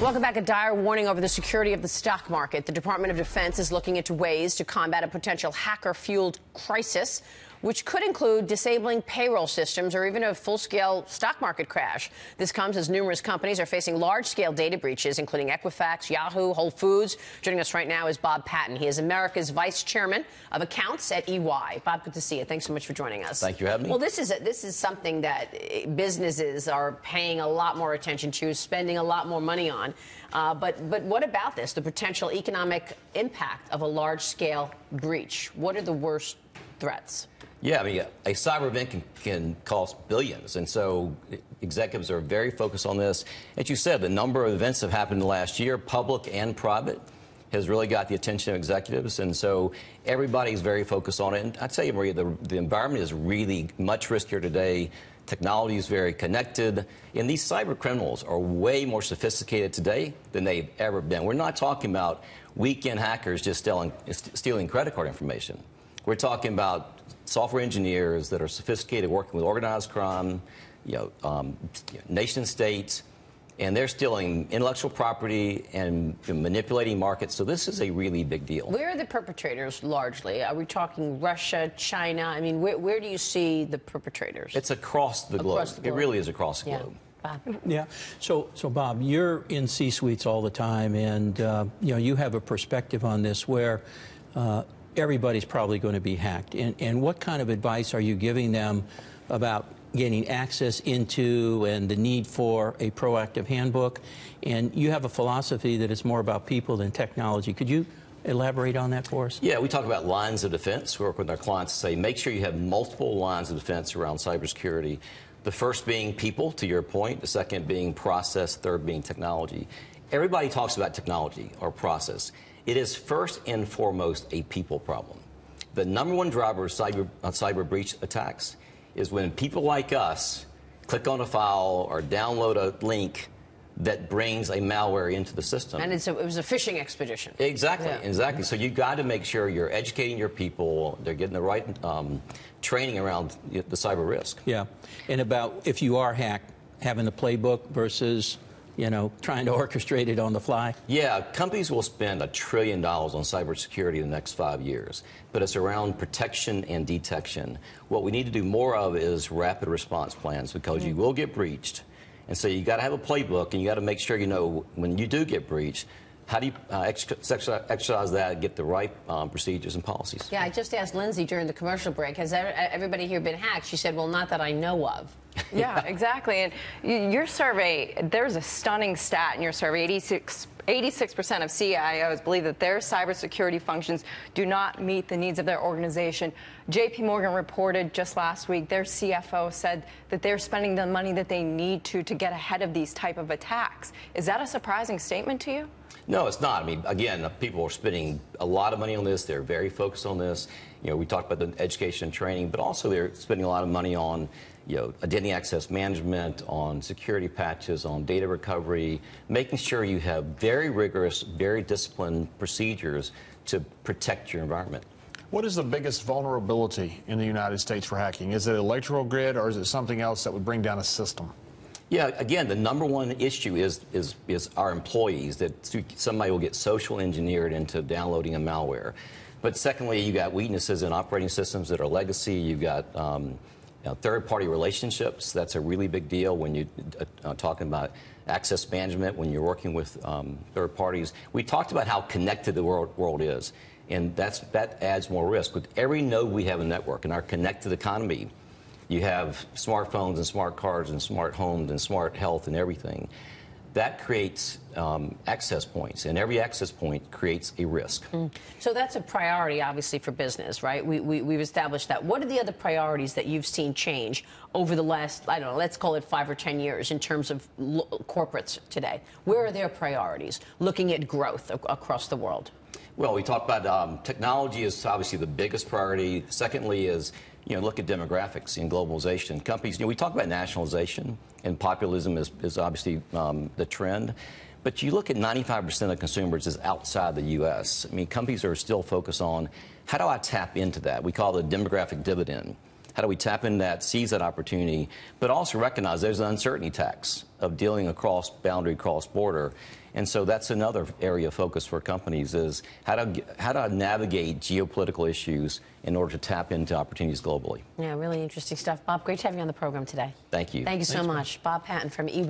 Welcome back. A dire warning over the security of the stock market. The Department of Defense is looking into ways to combat a potential hacker-fueled crisis, which could include disabling payroll systems or even a full-scale stock market crash. This comes as numerous companies are facing large-scale data breaches, including Equifax, Yahoo, Whole Foods. Joining us right now is Bob Patton. He is America's Vice Chairman of Accounts at EY. Bob, good to see you. Thanks so much for joining us. Thank you for having me. Well, this is something that businesses are paying a lot more attention to, spending a lot more money on. But what about this, the potential economic impact of a large-scale breach? What are the worst threats? Yeah, I mean, a cyber event can cost billions, and so executives are very focused on this. As you said, the number of events that have happened in the last year, public and private, has really got the attention of executives, and so everybody's very focused on it. And I'd tell you, Maria, the environment is really much riskier today. Technology is very connected, and these cyber criminals are way more sophisticated today than they've ever been. We're not talking about weekend hackers just stealing credit card information. We're talking about software engineers that are sophisticated, working with organized crime, nation states, and they're stealing intellectual property and manipulating markets. So this is a really big deal. Where are the perpetrators largely? Are we talking Russia, China? I mean, where do you see the perpetrators? It's across the globe. It really is across the globe. Bob. Yeah. So Bob, you're in C-suites all the time, and you have a perspective on this where everybody's probably going to be hacked. And what kind of advice are you giving them about gaining access into and the need for a proactive handbook? And you have a philosophy that it's more about people than technology. Could you elaborate on that for us? Yeah, we talk about lines of defense. We work with our clients to say, make sure you have multiple lines of defense around cybersecurity. The first being people, to your point. The second being process. Third being technology. Everybody talks about technology or process. It is first and foremost a people problem. The number one driver of cyber breach attacks is when people like us click on a file or download a link that brings a malware into the system. And it was a phishing expedition. Exactly, yeah. Exactly. So you've got to make sure you're educating your people, they're getting the right training around the cyber risk. Yeah, and about if you are hacked, having the playbook versus trying to orchestrate it on the fly? Yeah, companies will spend $1 trillion on cybersecurity in the next 5 years, but it's around protection and detection. What we need to do more of is rapid response plans, because you will get breached. And so you got to have a playbook, and you got to make sure you know when you do get breached, how do you exercise that, get the right procedures and policies? Yeah, I just asked Lindsay during the commercial break, has everybody here been hacked? She said, well, not that I know of. Yeah, exactly. And your survey, there's a stunning stat in your survey. 86% of CIOs believe that their cybersecurity functions do not meet the needs of their organization. JP Morgan reported just last week, their CFO said that they're spending the money that they need to get ahead of these type of attacks. Is that a surprising statement to you? No, it's not. I mean, again, people are spending a lot of money on this. They're very focused on this. We talked about the education and training, but also they're spending a lot of money on, identity access management, on security patches, on data recovery, making sure you have very rigorous, very disciplined procedures to protect your environment. What is the biggest vulnerability in the United States for hacking? Is it electrical grid, or is it something else that would bring down a system? Yeah, again, the number one issue is our employees, that somebody will get social engineered into downloading a malware. But secondly, you got weaknesses in operating systems that are legacy. You've got third-party relationships. That's a really big deal when you're talking about access management, when you're working with third parties. We talked about how connected the world is, and that adds more risk. With every node we have a network in our connected economy, you have smartphones and smart cars and smart homes and smart health and everything. That creates access points, and every access point creates a risk. So that's a priority, obviously, for business, right? We've established that. What are the other priorities that you've seen change over the last, I don't know, let's call it 5 or 10 years in terms of corporates today? Where are their priorities, looking at growth across the world? Well, we talked about technology is obviously the biggest priority. Secondly is, look at demographics and globalization. Companies, we talk about nationalization, and populism is obviously the trend. But you look at 95% of consumers is outside the U.S. I mean, companies are still focused on, how do I tap into that? We call it the demographic dividend. How do we tap into that, seize that opportunity, but also recognize there's an uncertainty tax of dealing across boundary, cross border. And so that's another area of focus for companies is how to navigate geopolitical issues in order to tap into opportunities globally. Yeah, really interesting stuff. Bob, great to have you on the program today. Thank you. Thank you so much. Bob Patton from EY.